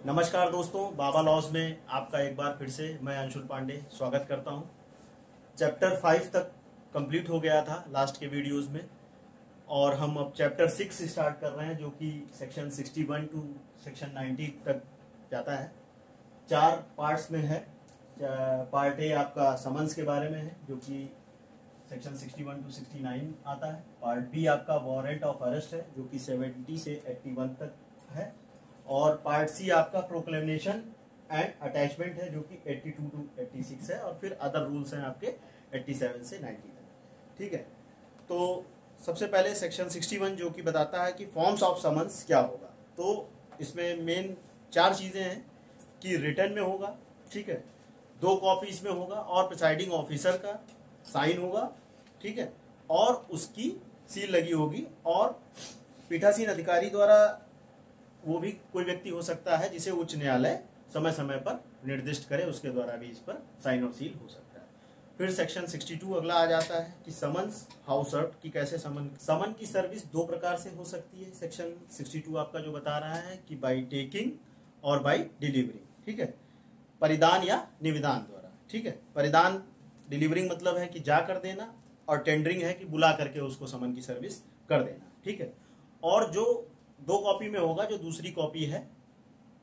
नमस्कार दोस्तों, बाबा लॉज में आपका एक बार फिर से मैं अंशुल पांडे स्वागत करता हूं। चैप्टर 5 तक कंप्लीट हो गया था लास्ट के वीडियोस में और हम अब चैप्टर 6 स्टार्ट कर रहे हैं जो कि सेक्शन 61 टू सेक्शन 90 तक जाता है। 4 पार्ट्स में है। पार्ट ए आपका समन्स के बारे में है जो कि सेक्शन 61 टू 69 आता है। पार्ट बी आपका वारंट ऑफ अरेस्ट है जो कि 70 से 81 तक है और पार्ट सी आपका प्रोक्लेमेशन एंड अटैचमेंट है जो कि 82 टू 86 है और फिर अदर रूल्स हैं आपके 87 से 90 तक। ठीक है, तो सबसे पहले सेक्शन 61 जो कि बताता है कि फॉर्म्स ऑफ समन्स क्या होगा। तो इसमें मेन 4 चीजें हैं कि रिटर्न में होगा, ठीक है, 2 कॉपी इसमें होगा और प्रिसाइडिंग ऑफिसर का साइन होगा, ठीक है, और उसकी सील लगी होगी और पीठासीन अधिकारी द्वारा वो भी कोई व्यक्ति हो सकता है जिसे उच्च न्यायालय समय समय पर निर्दिष्ट करे, उसके द्वारा भी इस पर साइन और सील हो सकता है। फिर सेक्शन 62 अगला आ जाता है कि समन्स हाउ सर्व्ड की कैसे समन की सर्विस 2 प्रकार से हो सकती है। सेक्शन 62 आपका जो बता रहा है कि बाय टेकिंग और बाय डिलीवरिंग, ठीक है, परिदान या निवेदन द्वारा, ठीक है। परिदान डिलीवरिंग मतलब है कि जा कर देना और टेंडरिंग है कि बुला करके उसको समन की सर्विस कर देना, ठीक है। और जो 2 कॉपी में होगा, जो दूसरी कॉपी है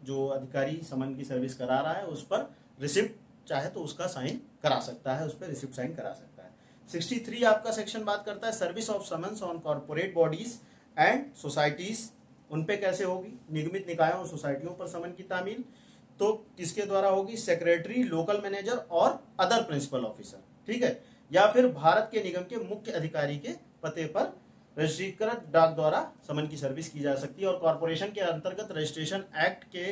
जो अधिकारी समन की सर्विस करा रहा है उस पर रिसिप्ट चाहे तो उसका साइन करा सकता है, उस पर रिसिप्ट साइन करा सकता है। 63 आपका सेक्शन बात करता है service of summons on corporate bodies and societies, उन पे कैसे होगी, निगमित निकायों और सोसाइटियों पर समन की तामील तो किसके द्वारा होगी, सेक्रेटरी, लोकल मैनेजर और अदर प्रिंसिपल ऑफिसर, ठीक है, या फिर भारत के निगम के मुख्य अधिकारी के पते पर रजिस्ट्रीकृत डाक द्वारा समन की सर्विस की जा सकती है। और कॉर्पोरेशन के अंतर्गत रजिस्ट्रेशन एक्ट के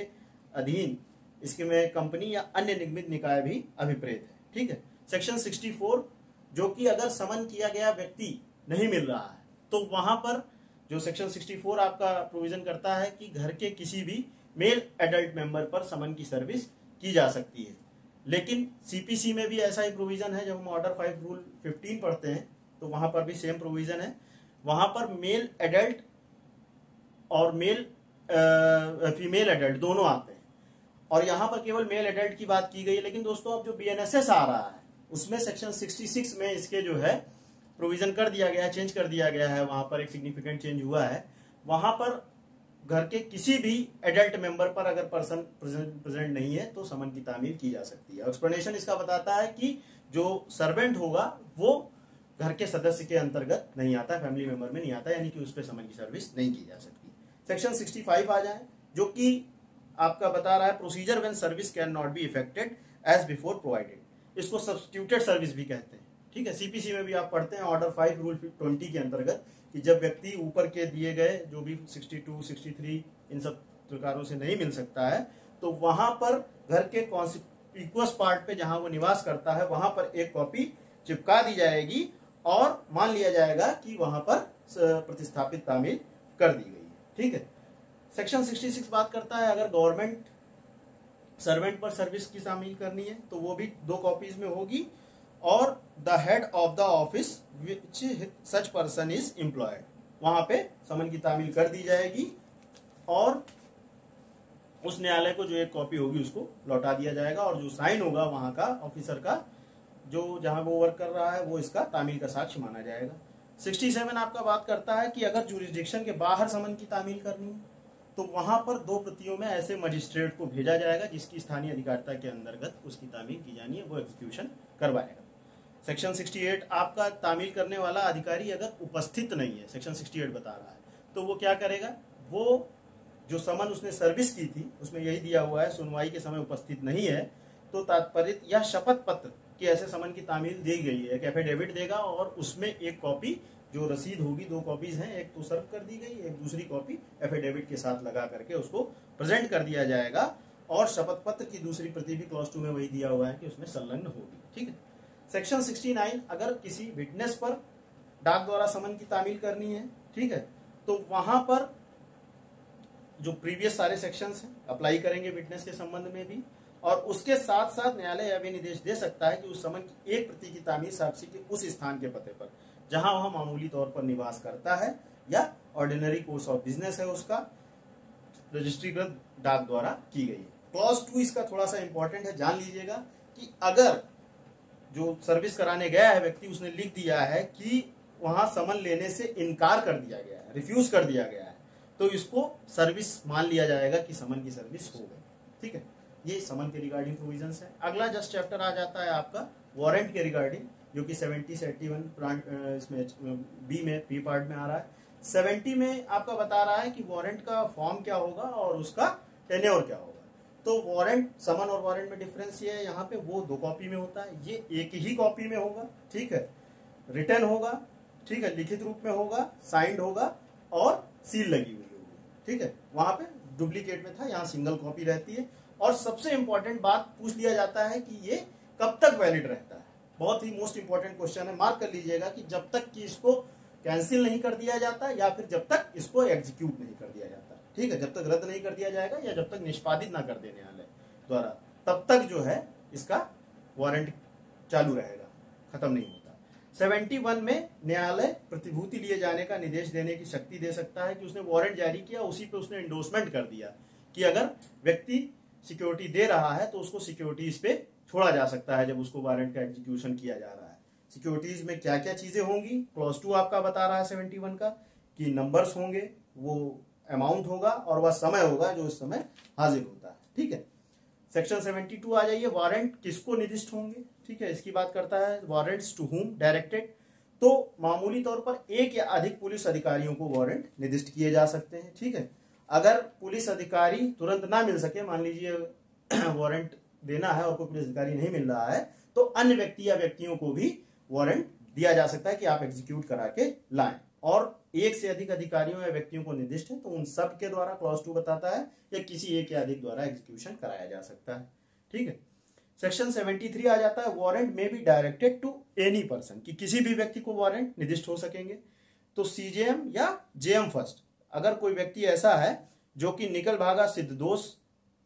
अधीन इसके में कंपनी या अन्य निगमित निकाय भी अभिप्रेत है, ठीक है। सेक्शन 64 जो कि अगर समन किया गया व्यक्ति नहीं मिल रहा है तो वहां पर जो सेक्शन 64 आपका प्रोविजन करता है कि घर के किसी भी मेल एडल्ट मेंबर पर समन की सर्विस की जा सकती है। लेकिन सीपीसी में भी ऐसा ही प्रोविजन है। जब हम ऑर्डर 5 रूल 15 पढ़ते हैं तो वहां पर भी सेम प्रोविजन है। वहां पर मेल एडल्ट और फीमेल एडल्ट दोनों आते हैं और यहां पर केवल मेल एडल्ट की बात की गई है। लेकिन दोस्तों अब जो बीएनएसएस आ रहा है उसमें सेक्शन 66 में इसके जो है प्रोविजन कर दिया गया है, चेंज कर दिया गया है। वहां पर एक सिग्निफिकेंट चेंज हुआ है। वहां पर घर के किसी भी एडल्ट मेंबर पर अगर पर्सन प्रेजेंट नहीं है तो समन की तामील की जा सकती है। एक्सप्लेनेशन इसका बताता है कि जो सर्वेंट होगा वो घर के सदस्य के अंतर्गत नहीं आता, फैमिली मेंबर में नहीं आता, यानी कि उस पर समन की सर्विस नहीं की जा सकती। सेक्शन 65 आ जाए जो कि आपका बता रहा है procedure when service can not be effected as before provided. इसको सब्स्टिट्यूटेड सर्विस भी कहते हैं, ठीक है। सीपीसी में भी आप पढ़ते हैं ऑर्डर 5 रूल 20 के अंतर्गत कि जब व्यक्ति ऊपर के दिए गए जो भी 62, 63 इन सब प्रकारों से नहीं मिल सकता है तो वहां पर घर के कॉन्स्पिक्यूअस पार्ट पे जहां वो निवास करता है वहां पर एक कॉपी चिपका दी जाएगी और मान लिया जाएगा कि वहां पर प्रतिस्थापित तामील कर दी गई है, ठीक है। सेक्शन 66 बात करता है अगर गवर्नमेंट सर्वेंट पर सर्विस की तामील करनी है तो वो भी 2 कॉपीज में होगी और the head of the office which such person is employed, वहां पे समन की तामील कर दी जाएगी और उस न्यायालय को जो एक कॉपी होगी उसको लौटा दिया जाएगा और जो साइन होगा वहां का ऑफिसर का जो जहां वो वर्क कर रहा है वो इसका तामील का साक्ष्य माना जाएगा। 67 आपका बात करता है कि अगर जुरिस्डिक्शन के बाहर समन की तामील करनी है तो वहां पर 2 प्रतियों में ऐसे मजिस्ट्रेट को भेजा जाएगा जिसकी स्थानीय अधिकारिता के अंतर्गत उसकी तामील की जानी है, वो एग्जीक्यूशन करवाएगा। सेक्शन 68 आपका तामील करने वाला अधिकारी अगर उपस्थित नहीं है, सेक्शन 68 बता रहा है, तो वो क्या करेगा, वो जो समन उसने सर्विस की थी उसमें यही दिया हुआ है सुनवाई के समय उपस्थित नहीं है तो तात्पर्य या शपथ पत्र कि ऐसे समन की तामील दी गई है, एक एफिडेविट देगा और उसमें एक कॉपी जो रसीद होगी, 2 कॉपीज हैं, एक तो सर्व कर दी गई, एक दूसरी कॉपी एफिडेविट के साथ लगा करके उसको प्रेजेंट कर दिया जाएगा और शपथ पत्र की दूसरी प्रति भी क्लॉज 2 में वही दिया हुआ है कि उसमें संलग्न होगी, ठीक है। सेक्शन 69 अगर किसी विटनेस पर डाक द्वारा समन की तामील करनी है, ठीक है, तो वहां पर जो प्रीवियस सारे सेक्शंस हैं अप्लाई करेंगे विटनेस के संबंध में भी और उसके साथ साथ न्यायालय यह भी निर्देश दे सकता है कि उस समन की एक प्रति की तामील साक्षी के उस स्थान के पते पर जहां वह मामूली तौर पर निवास करता है या ऑर्डिनरी कोर्स ऑफ बिजनेस है उसका रजिस्ट्रीकृत डाक द्वारा की गई है। क्लॉज 2 इसका थोड़ा सा इंपॉर्टेंट है, जान लीजिएगा कि अगर जो सर्विस कराने गया है व्यक्ति उसने लिख दिया है कि वहां समन लेने से इनकार कर दिया गया है, रिफ्यूज कर दिया गया है, तो इसको सर्विस मान लिया जाएगा कि समन की सर्विस हो गई। ठीक है, ये समन के रिगार्डिंग प्रोविजंस है। अगला जस्ट चैप्टर आ जाता है आपका वारंट के रिगार्डिंग, जो कि 70 से 81 इसमें बी में बी पार्ट में आ रहा है। 70 में आपका बता रहा है कि वारंट का फॉर्म क्या होगा और उसका टेन्योर क्या होगा। तो वारंट, समन और वारंट में डिफरेंस ये है, यहाँ पे वो 2 कॉपी में होता है, ये एक ही कॉपी में होगा। ठीक है, रिटर्न होगा, ठीक है, लिखित रूप में होगा, साइंड होगा और सील लगी हुई होगी। ठीक है, वहां पे डुप्लीकेट में था, यहाँ सिंगल कॉपी रहती है। और सबसे इंपॉर्टेंट बात पूछ लिया जाता है कि ये कब तक वैलिड रहता है। बहुत ही मोस्ट इंपॉर्टेंट क्वेश्चन है, मार्क कर लीजिएगा कि जब तक कि इसको कैंसिल नहीं कर दिया जाता या फिर जब तक इसको एग्जीक्यूट नहीं कर दिया जाता। ठीक है, जब तक रद्द नहीं कर दिया जाएगा या जब तक निष्पादित ना कर देने वाले द्वारा, तब तक जो है इसका वारंट चालू रहेगा, खत्म नहीं होता। 71 में न्यायालय प्रतिभूति लिए जाने का निर्देश देने की शक्ति दे सकता है कि उसने वारंट जारी किया, उसी पे उसने एंडोर्समेंट कर दिया कि अगर व्यक्ति सिक्योरिटी दे रहा है तो उसको सिक्योरिटीज पे छोड़ा जा सकता है जब उसको वारंट का एग्जीक्यूशन किया जा रहा है। सिक्योरिटीज में क्या क्या चीजें होंगी, क्लॉज 2 आपका बता रहा है 71 का, कि नंबर्स होंगे, वो अमाउंट होगा और वह समय होगा जो इस समय हाजिर होता है। ठीक है, सेक्शन 72 आ जाइए, वारंट किसको निर्दिष्ट होंगे। ठीक है, इसकी बात करता है वारंट्स टू हुम डायरेक्टेड। तो मामूली तौर पर एक या अधिक पुलिस अधिकारियों को वारंट निर्दिष्ट किए जा सकते हैं। ठीक है, अगर पुलिस अधिकारी तुरंत ना मिल सके, मान लीजिए वारंट देना है और कोई पुलिस अधिकारी नहीं मिल रहा है, तो अन्य व्यक्ति या व्यक्तियों को भी वारंट दिया जा सकता है कि आप एग्जीक्यूट करा के लाएं। और एक से अधिक अधिकारियों या व्यक्तियों को निर्दिष्ट है तो उन सब के द्वारा क्लॉज 2 बताता है या किसी एक या अधिक द्वारा एग्जीक्यूशन कराया जा सकता है। ठीक है, सेक्शन 73 आ जाता है, वारंट में be directed to any person, कि किसी भी व्यक्ति को वारंट निर्दिष्ट हो सकेंगे। तो सीजेएम या जेएम फर्स्ट, अगर कोई व्यक्ति ऐसा है जो कि निकल भागा, सिद्ध दोष,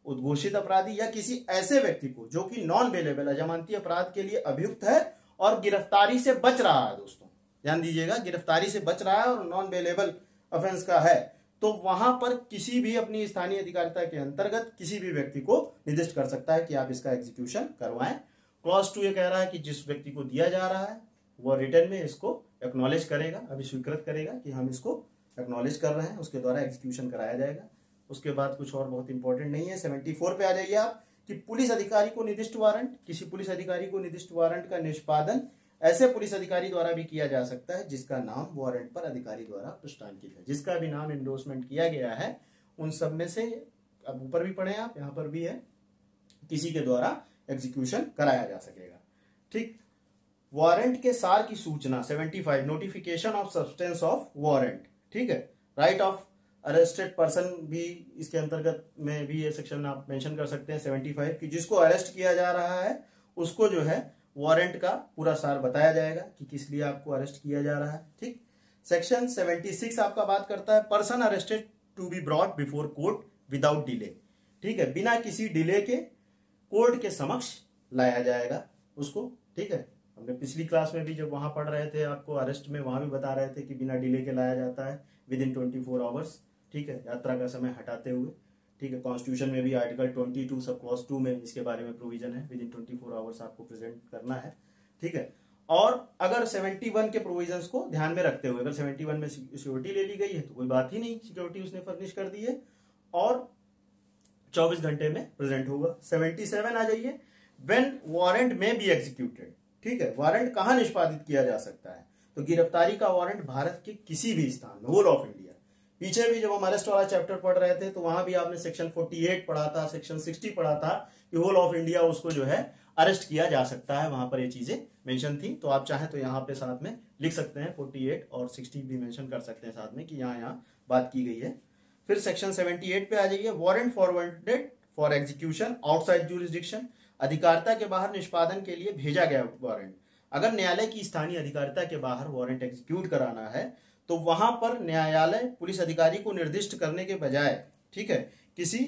उद्घोषित अपराधी या किसी ऐसे व्यक्ति को जो कि नॉन बेलेबल अजमानती अपराध के लिए अभियुक्त है और गिरफ्तारी से बच रहा है, दोस्तों ध्यान दीजिएगा, गिरफ्तारी से बच रहा है और नॉन बेलेबल ऑफेंस का है, तो वहां पर किसी भी अपनी स्थानीय अधिकारिता के अंतर्गत किसी भी व्यक्ति को निर्दिष्ट कर सकता है कि आप इसका एग्जीक्यूशन करवाएं। क्लॉज 2 ये कह रहा है कि जिस व्यक्ति को दिया जा रहा है वह रिटर्न में इसको एक्नॉलेज करेगा, अभी स्वीकृत करेगा कि हम इसको एक्नॉलेज कर रहे हैं, उसके द्वारा एग्जीक्यूशन कराया जाएगा। उसके बाद कुछ और बहुत इंपॉर्टेंट नहीं है। 74 पे आ जाइए आप, कि पुलिस अधिकारी को निर्दिष्ट वारंट, किसी पुलिस अधिकारी को निर्दिष्ट वारंट का निष्पादन ऐसे पुलिस अधिकारी द्वारा भी किया जा सकता है जिसका नाम वारंट पर अधिकारी द्वारा पुष्टांकित है। जिसका भी नाम एंडोर्समेंट किया गया है उन सब में से, अब ऊपर भी पढ़े आप, यहाँ पर भी है, किसी के द्वारा एग्जीक्यूशन कराया जा सकेगा। ठीक, वारंट के सार की सूचना 75, notification of substance of warrant. ठीक है, राइट ऑफ अरेस्टेड पर्सन भी इसके अंतर्गत में भी ये सेक्शन आप मेंशन कर सकते हैं 75, कि जिसको अरेस्ट किया जा रहा है उसको जो है वारंट का पूरा सार बताया जाएगा कि किस लिए आपको अरेस्ट किया जा रहा है। ठीक, सेक्शन 76 आपका बात करता है person arrested to be brought before court without delay. ठीक है, बिना किसी डिले के कोर्ट के समक्ष लाया जाएगा उसको। ठीक है, हमने पिछली क्लास में भी जब वहां पढ़ रहे थे आपको अरेस्ट में, वहां भी बता रहे थे कि बिना डिले के लाया जाता है विद इन 24 आवर्स। ठीक है, यात्रा का समय हटाते हुए। ठीक है, कॉन्स्टिट्यूशन में भी आर्टिकल 22 सब क्लॉज 2 में इसके बारे में प्रोविजन है, विद इन 24 आवर्स आपको प्रेजेंट करना है। ठीक है, और अगर 71 के प्रोविजंस को ध्यान में रखते हुए, अगर 71 में सिक्योरिटी ले ली गई है तो कोई बात ही नहीं, सिक्योरिटी उसने फर्निश कर दी है और 24 घंटे में प्रेजेंट होगा। 77 आ जाइए, व्हेन वारंट में बी एग्जीक्यूटेड। ठीक है, वारंट कहां निष्पादित किया जा सकता है, तो गिरफ्तारी का वारंट भारत के किसी भी स्थान में, होल ऑफ इंडिया। पीछे भी जब हम अरेस्ट वाला चैप्टर पढ़ रहे थे तो वहां भी आपने सेक्शन 48 पढ़ा था, सेक्शन 60 पढ़ा था कि होल ऑफ इंडिया उसको जो है अरेस्ट किया जा सकता है, वहां पर ये चीजें मेंशन थी। तो आप चाहें तो यहाँ पे साथ में लिख सकते हैं, 48 और 60 भी मेंशन कर सकते हैं साथ में कि यहाँ बात की गई है। फिर सेक्शन 78 पे आ जाइए, warrant forwarded for execution outside jurisdiction, अधिकारिता के बाहर निष्पादन के लिए भेजा गया वारंट। अगर न्यायालय की स्थानीय अधिकारिता के बाहर वारंट एग्जीक्यूट कराना है तो वहां पर न्यायालय पुलिस अधिकारी को निर्दिष्ट करने के बजाय, ठीक है, किसी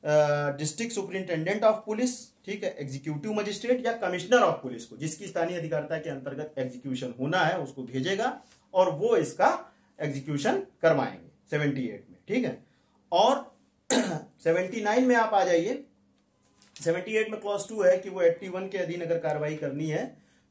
डिस्ट्रिक्ट सुपरिंटेंडेंट ऑफ पुलिस, ठीक है, एग्जीक्यूटिव मजिस्ट्रेट या कमिश्नर ऑफ पुलिस को, जिसकी स्थानीय अधिकारिता के अंतर्गत एग्जीक्यूशन होना है, उसको भेजेगा और वो इसका एग्जीक्यूशन करवाएंगे 78 में। ठीक है, और 79 में आप आ जाइए। 78 में क्लॉज 2 है कि वो 81 के अधीन अगर कार्रवाई करनी है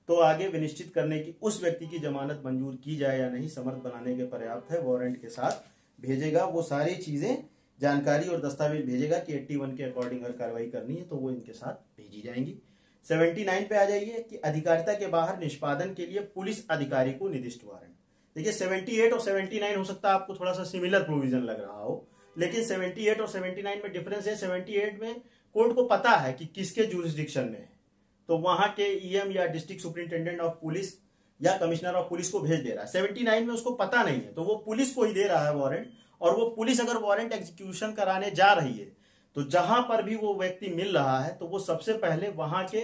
तो आगे विनिश्चित करने की उस व्यक्ति की जमानत मंजूर की जाए या नहीं समर्थ बनाने के पर्याप्त है, वारंट के साथ भेजेगा। वो सारी चीजें, जानकारी और दस्तावेज भेजेगा कि 81 के अकॉर्डिंग अगर कार्रवाई करनी है तो वो इनके साथ भेजी जाएंगी। 79 पे आ जाइए कि अधिकारिता के बाहर निष्पादन के लिए पुलिस अधिकारी को निर्दिष्ट वारंट। देखिए 78 और 79 हो सकता है आपको थोड़ा सा सिमिलर प्रोविजन लग रहा हो, लेकिन 78 और 79 में डिफरेंस है। 78 में कोर्ट को पता है कि किसके जुरिस्डिक्शन में है, तो वहां के ईएम या डिस्ट्रिक्ट सुपरिंटेंडेंट ऑफ पुलिस या कमिश्नर ऑफ पुलिस को भेज दे रहा है। 79 में उसको पता नहीं है, तो वो पुलिस को ही दे रहा है वारंट। और वो पुलिस अगर वारंट एग्जीक्यूशन कराने जा रही है तो जहां पर भी वो व्यक्ति मिल रहा है तो वो सबसे पहले वहां के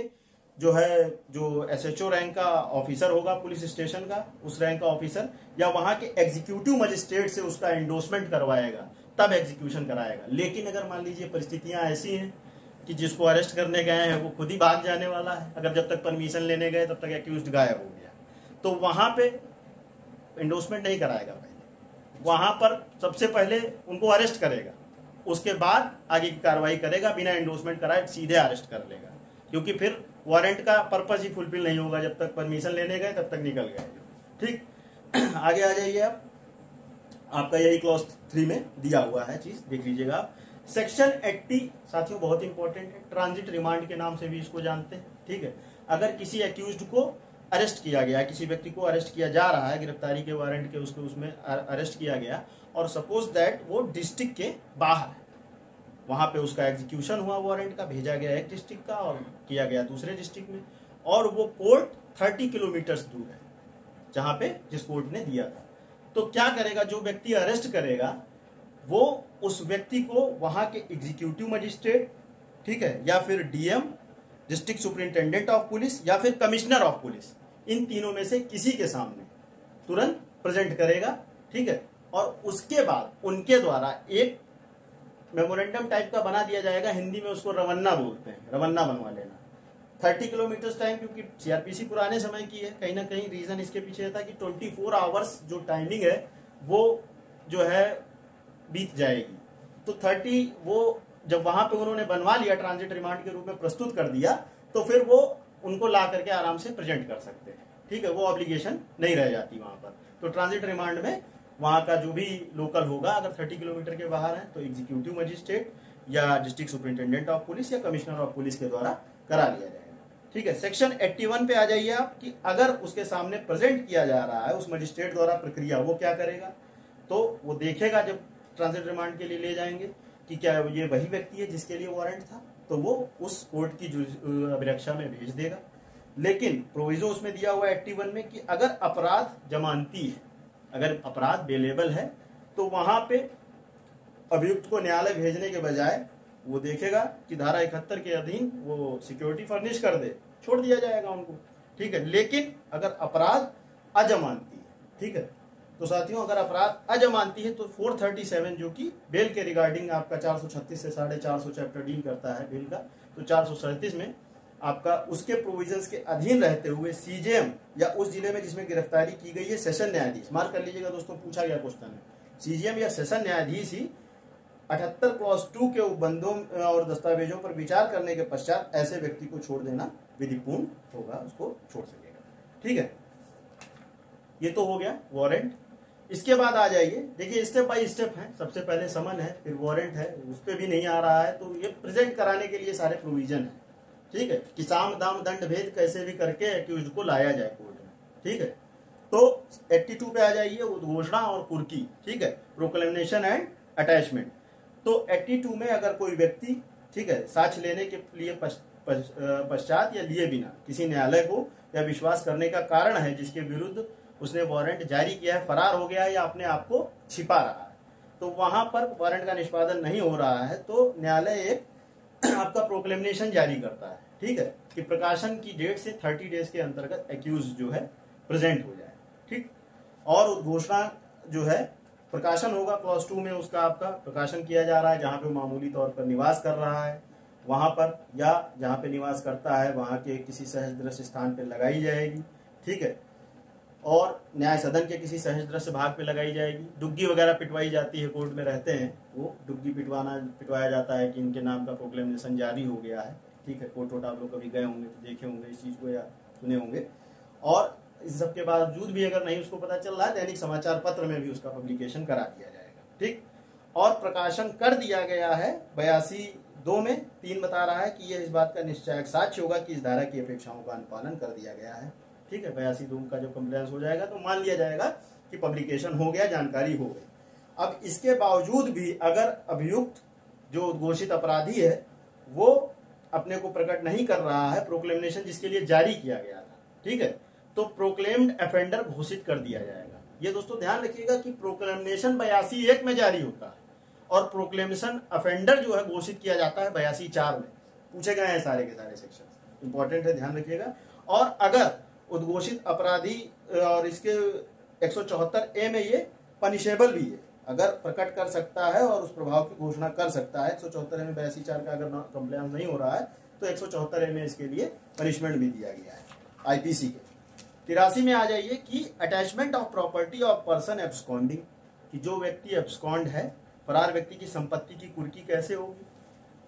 जो एसएचओ रैंक का ऑफिसर होगा पुलिस स्टेशन का, उस रैंक का ऑफिसर, या वहां के एग्जीक्यूटिव मजिस्ट्रेट से उसका एंडोर्समेंट करवाएगा, तब एग्जीक्यूशन कराएगा। लेकिन अगर मान लीजिए परिस्थितियां ऐसी हैं कि जिसको अरेस्ट करने गए हैं वो खुद ही भाग जाने वाला है, अगर जब तक परमिशन लेने गए तब तक एक्यूज्ड गायब हो गया, तो वहां पे एंडोर्समेंट नहीं कराएगा। पहले वहां पर सबसे पहले उनको अरेस्ट करेगा, उसके बाद आगे की कार्रवाई करेगा। बिना एंडोर्समेंट कराए सीधे अरेस्ट कर लेगा, क्योंकि फिर वारंट का पर्पस ही फुलफिल नहीं होगा। जब तक परमिशन लेने गए तब तक निकल गए। ठीक आगे आ जाइए आप, आपका यही क्लॉज 3 में दिया हुआ है चीज, देख लीजिएगा आप। सेक्शन 80 साथियों बहुत इंपॉर्टेंट है, ट्रांजिट रिमांड के नाम से भी इसको जानते हैं। ठीक है, अगर किसी एक्यूज्ड को अरेस्ट किया गया, किसी व्यक्ति को अरेस्ट किया जा रहा है, गिरफ्तारी के वारंट के उसको उसमें अरेस्ट किया गया, और सपोज दैट वो डिस्ट्रिक्ट के बाहर है, वहां पे उसका एग्जीक्यूशन हुआ वारंट का, भेजा गया एक डिस्ट्रिक्ट का और किया गया दूसरे डिस्ट्रिक्ट में, और वो कोर्ट 30 किलोमीटर दूर है जहां पे जिस कोर्ट ने दिया था, तो क्या करेगा, जो व्यक्ति अरेस्ट करेगा वो उस व्यक्ति को वहां के एग्जीक्यूटिव मजिस्ट्रेट, ठीक है, या फिर DM, district superintendent of police, या फिर कमिश्नर ऑफ पुलिस, इन तीनों में से किसी के सामने तुरंत प्रेजेंट करेगा। ठीक है, और उसके बाद उनके द्वारा एक मेमोरेंडम टाइप का बना दिया जाएगा, हिंदी में उसको रवन्ना बोलते हैं, रवन्ना बनवा लेना। 30 किलोमीटर टाइम, क्योंकि सीआरपीसी पुराने समय की है, कहीं ना कहीं रीजन इसके पीछे था कि 24 आवर्स जो टाइमिंग है वो जो है बीत जाएगी, तो 30 वो जब वहां पे उन्होंने बनवा लिया, ट्रांजिट रिमांड के रूप में प्रस्तुत कर दिया, तो फिर वो उनको ला करके आराम से प्रेजेंट कर सकते हैं। ठीक है, वो ऑब्लिगेशन नहीं रह जाती वहां पर। तो ट्रांजिट रिमांड में वहां का जो भी लोकल होगा, अगर 30 किलोमीटर के बाहर है तो एग्जीक्यूटिव मजिस्ट्रेट या डिस्ट्रिक्ट सुपरिंटेंडेंट ऑफ पुलिस या कमिश्नर ऑफ पुलिस के द्वारा करा लिया जाएगा। ठीक है, सेक्शन 81 पे आ जाइए आप कि अगर उसके सामने प्रेजेंट किया जा रहा है उस मजिस्ट्रेट द्वारा प्रक्रिया, वो क्या करेगा, तो वो देखेगा जब ट्रांजिट रिमांड के लिए ले जाएंगे कि क्या ये वही व्यक्ति है जिसके लिए वारंट था, तो वो उस कोर्ट की अभिरक्षा में भेज देगा। लेकिन प्रोविजो उसमें दिया हुआ है 81 में कि अगर अपराध जमानती है, अगर अपराध बेलेबल है, तो वहां पे अभियुक्त को न्यायालय भेजने के बजाय वो देखेगा कि धारा 71 के अधीन वो सिक्योरिटी फर्निश कर दे, छोड़ दिया जाएगा उनको। ठीक है, लेकिन अगर अपराध अजमानती है, ठीक है, तो साथियों अगर अपराध अजमानती है तो 437 जो कि बेल के रिगार्डिंग आपका 436 से 450 चैप्टर डील करता है बेल का, तो 437 में आपका उसके प्रोविजंस के अधीन रहते हुए सीजेएम या उस जिले में जिसमें गिरफ्तारी की गई है सेशन न्यायाधीश, मार्क कर लीजिएगा दोस्तों, पूछा गया क्वेश्चन है, सीजेएम या सेशन न्यायाधीश ही 78 क्लॉज 2 के उपबंधों और दस्तावेजों पर विचार करने के पश्चात ऐसे व्यक्ति को छोड़ देना विधिपूर्ण होगा, उसको छोड़ सकेगा। ठीक है, ये तो हो गया वारंट। इसके बाद आ जाइए, देखिए स्टेप बाय स्टेप है, सबसे पहले समन है, फिर वारंट है, उस पर भी नहीं आ रहा है, तो ये प्रेजेंट कराने के लिए सारे प्रोविजन है। ठीक है, कि साम दाम दंड भेद कैसे भी करके एक्यूज्ड को लाया जाए कोर्ट में। ठीक है, तो 82 पे आ जाइए, उद्घोषणा और कुर्की। ठीक है, प्रोक्लेमेशन एंड अटैचमेंट। तो 82 में अगर कोई व्यक्ति, ठीक है, साक्ष्य लेने के लिए पश्चात या लिए बिना किसी न्यायालय को या विश्वास करने का कारण है जिसके विरुद्ध उसने वारंट जारी किया है, फरार हो गया है या अपने आप को छिपा रहा है, तो वहां पर वारंट का निष्पादन नहीं हो रहा है, तो न्यायालय एक आपका प्रोक्लेमेशन जारी करता है। ठीक है, कि प्रकाशन की डेट से 30 डेज के अंतर्गत एक्यूज जो है प्रेजेंट हो जाए। ठीक, और उद्घोषणा जो है प्रकाशन होगा, क्लॉज 2 में उसका आपका प्रकाशन किया जा रहा है, जहां पे मामूली तौर पर निवास कर रहा है वहां पर, या जहां पे निवास करता है वहां के किसी सहज दृश्य स्थान पर लगाई जाएगी। ठीक है, और न्याय सदन के किसी सहज दृश्य भाग पे लगाई जाएगी। डुग्गी वगैरह पिटवाई जाती है, कोर्ट में रहते हैं वो डुग्गी पिटवाया जाता है कि इनके नाम का प्रोक्लेमेशन जारी हो गया है। ठीक है, कोर्ट वोट आप लोग कभी गए होंगे तो देखे होंगे इस चीज़ को या सुने होंगे। और इस सब के बावजूद भी अगर नहीं उसको पता चल रहा है, दैनिक समाचार पत्र में भी उसका पब्लिकेशन करा दिया जाएगा। ठीक, और प्रकाशन कर दिया गया है 82(2) में 3 बता रहा है कि यह इस बात का निश्चायक साक्ष्य होगा कि इस धारा की अपेक्षाओं का अनुपालन कर दिया गया है। ठीक है, 82(2) का जब कंप्लायंस हो जाएगा तो मान लिया जाएगा कि पब्लिकेशन हो गया, जानकारी हो गई। अब इसके बावजूद भी अगर अभियुक्त जो उद्घोषित अपराधी है वो अपने को प्रकट नहीं कर रहा है, प्रोक्लेमेशन जिसके लिए जारी किया गया था, ठीक है, तो प्रोक्लेम्ड ऑफेंडर घोषित कर दिया जाएगा। ये दोस्तों ध्यान रखिएगा कि प्रोक्लेमेशन 82(1) में जारी होता है और प्रोक्लेमेशन ऑफेंडर जो है घोषित किया जाता है 82(4) में। पूछे गए हैं सारे के सारे सेक्शन, इंपॉर्टेंट है, ध्यान रखिएगा। और अगर उद्घोषित अपराधी और इसके 174A में ये पनिशेबल भी है, अगर प्रकट कर सकता है और उस प्रभाव की घोषणा कर सकता है। 174A में 82(4) का अगर कंप्लायंस नहीं हो रहा है तो 174A में इसके लिए पनिशमेंट भी दिया गया है आईपीसी के। 83 में आ जाइए कि attachment of property of person absconding, कि जो व्यक्ति एब्सकॉन्ड है, फरार व्यक्ति की संपत्ति की कुर्की कैसे होगी।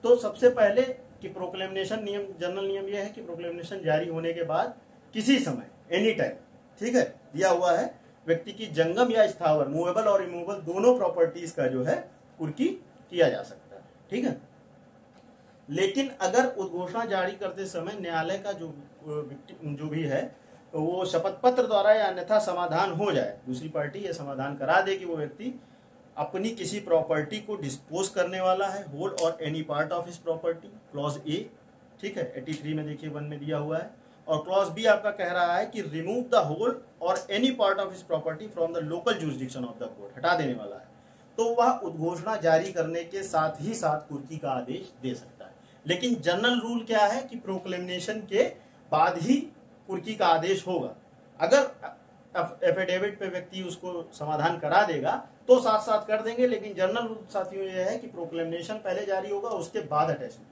तो सबसे पहले कि प्रोक्लेमेशन नियम, जनरल नियम यह है कि प्रोक्लेमेशन जारी होने के बाद किसी समय, एनी टाइम, ठीक है, दिया हुआ है, व्यक्ति की जंगम या स्थावर, मूवेबल और इमूवेबल दोनों प्रॉपर्टीज का जो है कुर्की किया जा सकता है। ठीक है, लेकिन अगर उद्घोषणा जारी करते समय न्यायालय का जो भी है वो शपथ पत्र द्वारा या अन्यथा समाधान हो जाए, दूसरी पार्टी ये समाधान करा दे कि वो व्यक्ति अपनी किसी प्रॉपर्टी को डिस्पोज करने वाला है, होल और any part of his property, clause A, ठीक है, 83 में देखिए 1 में दिया हुआ है। और क्लॉज बी आपका कह रहा है कि रिमूव द होल और any part of his property from the local jurisdiction of the court, हटा देने वाला है। तो वह उद्घोषणा जारी करने के साथ ही साथ कुर्की का आदेश दे सकता है। लेकिन जनरल रूल क्या है कि प्रोक्लेमेशन के बाद ही कुर्की का आदेश होगा। अगर एफिडेविट पे व्यक्ति उसको समाधान करा देगा तो साथ साथ कर देंगे, लेकिन जनरल रूल साथियों यह है कि प्रोक्लेमेशन पहले जारी होगा उसके बाद अटैचमेंट,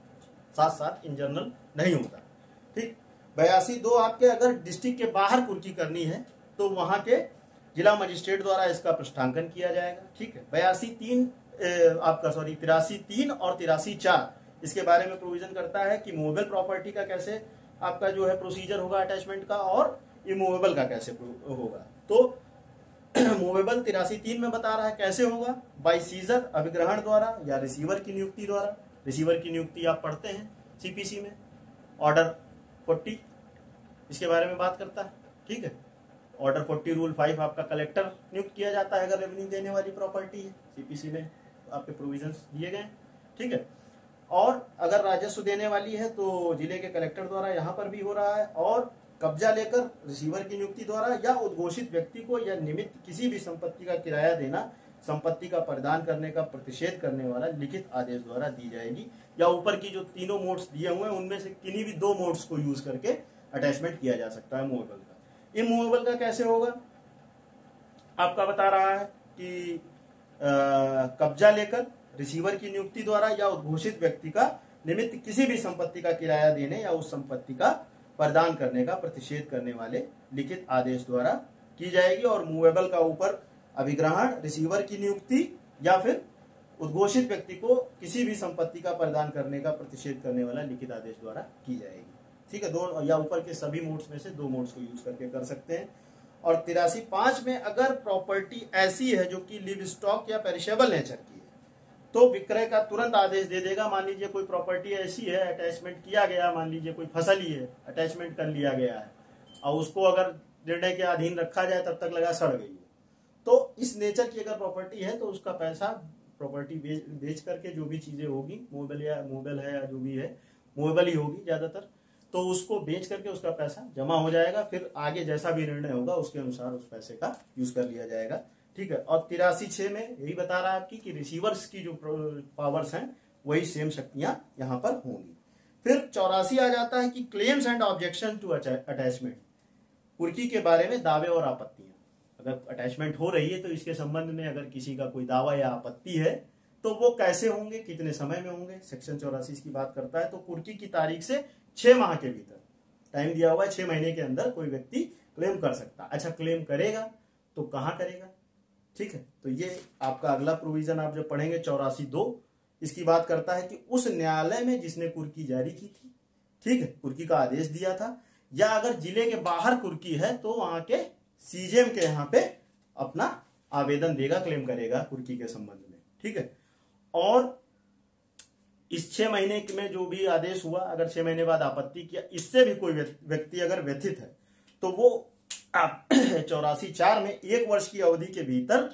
साथ साथ इन जनरल नहीं होता। ठीक, 82(2) आपके अगर डिस्ट्रिक्ट के बाहर कुर्की करनी है तो वहां के जिला मजिस्ट्रेट द्वारा इसका पृष्ठांकन किया जाएगा। ठीक है, 83(3) और 83(4) इसके बारे में प्रोविजन करता है कि मूवेबल प्रॉपर्टी का कैसे आपका जो है प्रोसीजर होगा अटैचमेंट का, और इमूवेबल का कैसे होगा। तो मूवेबल 83(3) में बता रहा है कैसे होगा, बाय सीजर, अभिग्रहण द्वारा या रिसीवर की नियुक्ति द्वारा। रिसीवर की नियुक्ति आप पढ़ते हैं सीपीसी में, ऑर्डर 40 इसके बारे में बात करता है। ठीक है, ऑर्डर 40 रूल 5 आपका कलेक्टर नियुक्त किया जाता है अगर रेवेन्यू देने वाली प्रॉपर्टी है, सीपीसी में आपके प्रोविजंस दिए गए। ठीक है, और अगर राजस्व देने वाली है तो जिले के कलेक्टर द्वारा यहाँ पर भी हो रहा है। और कब्जा लेकर रिसीवर की नियुक्ति द्वारा या उद्घोषित व्यक्ति को या निमित्त किसी भी संपत्ति का किराया देना, संपत्ति का प्रदान करने का प्रतिषेध करने वाला लिखित आदेश द्वारा दी जाएगी। या ऊपर की जो तीनों मोड्स दिए हुए हैं उनमें से किन्हीं भी 2 मोड्स को यूज करके अटैचमेंट किया जा सकता है मूवेबल का। इमूवेबल का कैसे होगा आपका बता रहा है कि कब्जा लेकर रिसीवर की नियुक्ति द्वारा या उद्घोषित व्यक्ति का निमित्त किसी भी संपत्ति का किराया देने या उस संपत्ति का प्रदान करने का प्रतिषेध करने वाले लिखित आदेश द्वारा की जाएगी। और मूवेबल का ऊपर अभिग्रहण, रिसीवर की नियुक्ति या फिर उद्घोषित व्यक्ति को किसी भी संपत्ति का प्रदान करने का प्रतिषेध करने वाला लिखित आदेश द्वारा की जाएगी। ठीक है, 2 या ऊपर के सभी मोड्स में से 2 मोड्स को यूज करके कर सकते हैं। और 83(5) में अगर प्रॉपर्टी ऐसी है जो कि लिव स्टॉक या पेरिशेबल नेचर की है तो विक्रय का तुरंत आदेश दे देगा। मान लीजिए कोई प्रॉपर्टी ऐसी है, अटैचमेंट किया गया, मान लीजिए कोई फसल ही है, अटैचमेंट कर लिया गया है और उसको अगर निर्णय के अधीन रखा जाए तब तक लगा सड़ गई है, तो इस नेचर की अगर प्रॉपर्टी है तो उसका पैसा प्रॉपर्टी बेच करके जो भी चीजें होगी, मूवेबल है या जो भी है, मूवेबल ही होगी ज्यादातर, तो उसको बेच करके उसका पैसा जमा हो जाएगा। फिर आगे जैसा भी निर्णय होगा उसके अनुसार उस पैसे का यूज कर लिया जाएगा। ठीक है, और 83(6) में यही बता रहा है आपकी कि रिसीवर्स की जो पावर्स हैं वही सेम शक्तियां यहाँ पर होंगी। फिर 84 आ जाता है कि claims and objection to attachment, कुर्की के बारे में दावे और आपत्तियां। अगर अटैचमेंट हो रही है तो इसके संबंध में अगर किसी का कोई दावा या आपत्ति है तो वो कैसे होंगे, कितने समय में होंगे, सेक्शन 84 की बात करता है। तो कुर्की की तारीख से 6 माह के भीतर टाइम दिया हुआ है, 6 महीने के अंदर कोई व्यक्ति क्लेम कर सकता। अच्छा, क्लेम करेगा तो कहाँ करेगा? ठीक है, तो ये आपका अगला प्रोविजन आप जब पढ़ेंगे 84(2), इसकी बात करता है कि उस न्यायालय में जिसने कुर्की जारी की थी, ठीक है, कुर्की का आदेश दिया था, या अगर जिले के बाहर कुर्की है तो वहां के सीजेएम के यहाँ पे अपना आवेदन देगा, क्लेम करेगा कुर्की के संबंध में। ठीक है, और इस 6 महीने में जो भी आदेश हुआ, अगर 6 महीने बाद आपत्ति किया, इससे भी कोई व्यक्ति अगर व्यथित है तो वो 84(4) में 1 वर्ष की अवधि के भीतर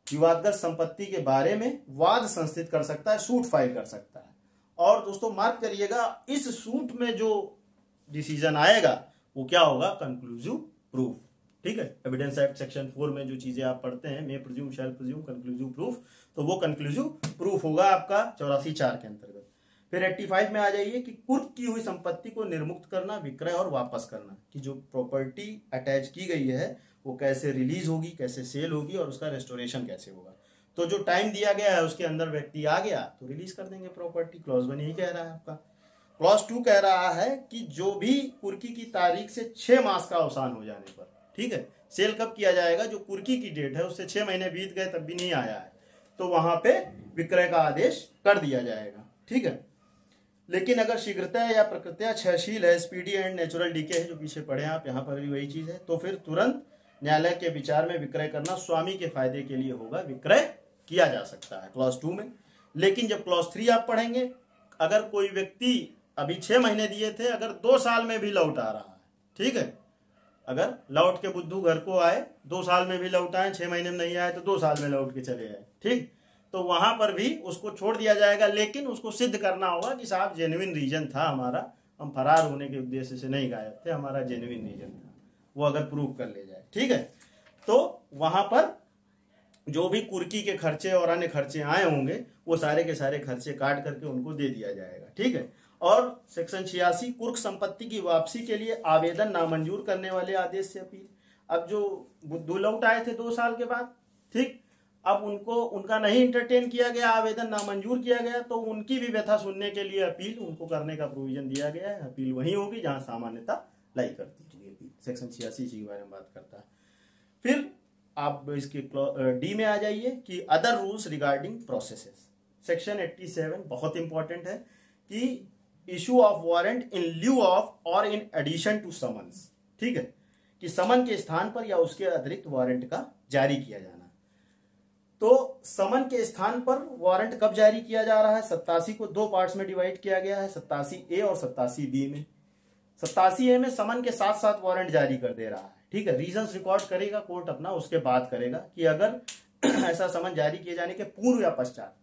विवादग्रस्त संपत्ति के बारे में वाद संस्थित कर सकता है, सूट फाइल कर सकता है। और दोस्तों मार्क करिएगा, इस सूट में जो डिसीजन आएगा वो क्या होगा? Conclusive proof. ठीक है, एविडेंस एक्ट सेक्शन 4 में जो चीजें आप पढ़ते हैं, मे प्रिज्यूम, शैल प्रिज्यूम, कंक्लूसिव प्रूफ, तो वो कंक्लूसिव प्रूफ होगा आपका 84(4) के अंतर्गत। फिर 85 में आ जाइए कि कुर्क की हुई संपत्ति को निर्मुक्त करना, विक्रय और वापस करना, कि जो प्रॉपर्टी अटैच की गई है वो कैसे रिलीज होगी, कैसे सेल होगी और उसका रेस्टोरेशन कैसे होगा। तो जो टाइम दिया गया है उसके अंदर व्यक्ति आ गया तो रिलीज कर देंगे प्रॉपर्टी। क्लॉज 1 यही कह रहा है आपका। क्लॉज 2 कह रहा है कि जो भी कुर्की की तारीख से 6 मास का अवसान हो जाने पर, ठीक है, सेल कब किया जाएगा? जो कुर्की की डेट है उससे 6 महीने बीत गए तब भी नहीं आया है तो वहां पे विक्रय का आदेश कर दिया जाएगा। ठीक है, लेकिन अगर शीघ्रता या प्रकृत्या क्षयशील है, स्पीडी एंड नेचुरल डीके है, जो पीछे पढ़े आप, यहाँ पर भी वही चीज है, तो फिर तुरंत न्यायालय के विचार में विक्रय करना स्वामी के फायदे के लिए होगा, विक्रय किया जा सकता है क्लॉज 2 में। लेकिन जब क्लॉज 3 आप पढ़ेंगे, अगर कोई व्यक्ति अभी 6 महीने दिए थे, अगर 2 साल में भी लौट आ रहा है, ठीक है, अगर लौट के बुद्धू घर को आए, 2 साल में भी लौट आए, 6 महीने में नहीं आए तो 2 साल में लौट के चले आए, ठीक, तो वहां पर भी उसको छोड़ दिया जाएगा। लेकिन उसको सिद्ध करना होगा कि साहब जेन्युइन रीजन था हमारा, हम फरार होने के उद्देश्य से नहीं गायब थे, हमारा जेन्युइन रीजन था, वो अगर प्रूव कर ले जाए। ठीक है, तो वहां पर जो भी कुर्की के खर्चे और अन्य खर्चे आए होंगे वो सारे के सारे खर्चे काट करके उनको दे दिया जाएगा। ठीक है, और सेक्शन 86 कुर्क संपत्ति की वापसी के लिए आवेदन नामंजूर करने वाले आदेश से अपील। अब जो बुद्धू लौट आए थे 2 साल के बाद, ठीक, अब उनका नहीं इंटरटेन किया गया, आवेदन नामंजूर किया गया, तो उनकी भी व्यथा सुनने के लिए अपील उनको करने का प्रोविजन दिया गया है। अपील वही होगी जहां सामान्यता लाई करती है। सेक्शन 86 इसी के बारे में बात करता है। फिर आप इसके डी में आ जाइए कि other rules regarding processes. Section 87 बहुत इंपॉर्टेंट है कि issue of warrant in lieu of और इन एडिशन टू समन्स। ठीक है, कि समन के स्थान पर या उसके अतिरिक्त वारंट का जारी किया जाना। तो समन के स्थान पर वारंट कब जारी किया जा रहा है? 87 को 2 पार्ट्स में डिवाइड किया गया है, 87A और 87B में। 87A में समन के साथ साथ वारंट जारी कर दे रहा है। ठीक है, रीजंस रिकॉर्ड करेगा कोर्ट अपना, उसके बाद करेगा कि अगर ऐसा समन जारी किए जाने के पूर्व या पश्चात,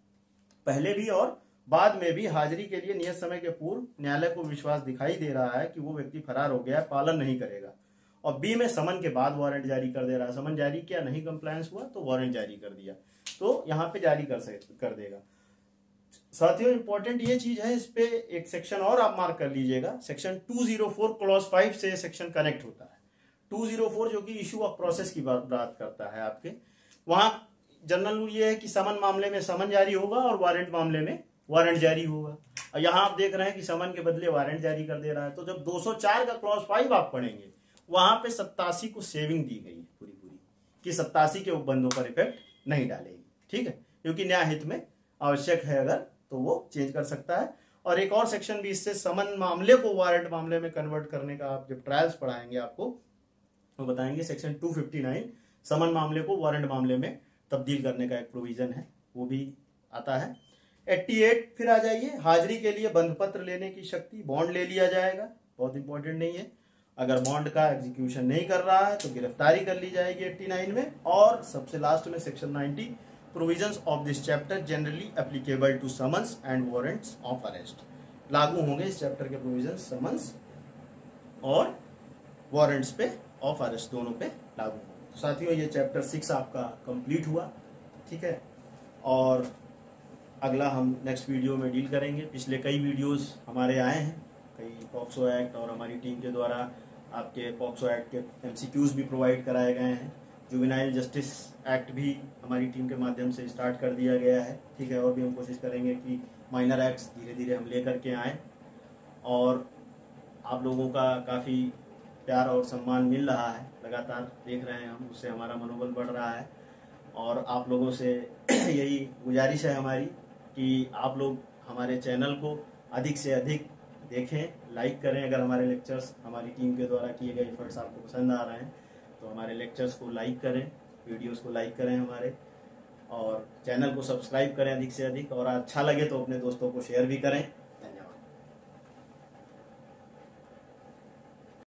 पहले भी और बाद में भी हाजिरी के लिए नियत समय के पूर्व न्यायालय को विश्वास दिखाई दे रहा है कि वो व्यक्ति फरार हो गया है, पालन नहीं करेगा। और बी में समन के बाद वारंट जारी कर दे रहा है, समन जारी किया, नहीं कंप्लायंस हुआ तो वारंट जारी कर दिया, तो यहाँ पे जारी कर देगा। साथियों इंपॉर्टेंट ये चीज है, इस पे एक सेक्शन और आप मार्क कर लीजिएगा, सेक्शन 204 क्लॉज 5 से सेक्शन कनेक्ट होता है। 204 जो कि इशू ऑफ प्रोसेस की बात करता है आपके, वहां जनरल रूल ये है कि समन मामले में समन जारी होगा और वारंट मामले में वारंट जारी होगा। और यहाँ आप देख रहे हैं कि समन के बदले वारंट जारी कर दे रहा है। तो जब 204 का क्लॉज 5 आप पढ़ेंगे, वहां पे 87 को सेविंग दी गई है पूरी कि 87 के उपबंधों पर इफेक्ट नहीं डालेगी। ठीक है, क्योंकि न्याय हित में आवश्यक है अगर तो वो चेंज कर सकता है। और एक और सेक्शन भी इससे समन मामले को वारंट मामले में कन्वर्ट करने का आप जब ट्रायल्स पढ़ाएंगे आपको वो बताएंगे। सेक्शन 259 समन मामले को वारंट मामले में तब्दील करने का एक प्रोविजन है, वो भी आता है। 88 फिर आ जाइए, हाजिरी के लिए बंध पत्र लेने की शक्ति, बॉन्ड ले लिया जाएगा, बहुत इंपॉर्टेंट नहीं है। अगर बॉन्ड का एग्जीक्यूशन नहीं कर रहा है तो गिरफ्तारी कर ली जाएगी 89 में। और सबसे लास्ट में section 90 provisions of this chapter generally applicable to summons and warrants of arrest. लागू होंगे इस चैप्टर के प्रोविजंस समन्स और वारंट्स पे ऑफ अरेस्ट दोनों पे लागू होंगे। तो साथियों ये चैप्टर 6 आपका कंप्लीट हुआ। ठीक है, और अगला हम नेक्स्ट वीडियो में डील करेंगे। पिछले कई वीडियोस हमारे आए हैं, कई पॉक्सो एक्ट और हमारी टीम के द्वारा आपके पॉक्सो एक्ट के MCQs भी प्रोवाइड कराए गए हैं। जुवेनाइल जस्टिस एक्ट भी हमारी टीम के माध्यम से स्टार्ट कर दिया गया है। ठीक है, और भी हम कोशिश करेंगे कि माइनर एक्ट्स धीरे धीरे हम लेकर के आएँ और आप लोगों का काफ़ी प्यार और सम्मान मिल रहा है, लगातार देख रहे हैं हम, उससे हमारा मनोबल बढ़ रहा है। और आप लोगों से यही गुजारिश है हमारी कि आप लोग हमारे चैनल को अधिक से अधिक देखें, लाइक करें। अगर हमारे लेक्चर्स हमारी टीम के द्वारा किए गए एफर्ट्स आपको पसंद आ रहे हैं तो हमारे लेक्चर्स को लाइक करें, वीडियोस को लाइक करें हमारे, और चैनल को सब्सक्राइब करें अधिक से अधिक। और अच्छा लगे तो अपने दोस्तों को शेयर भी करें।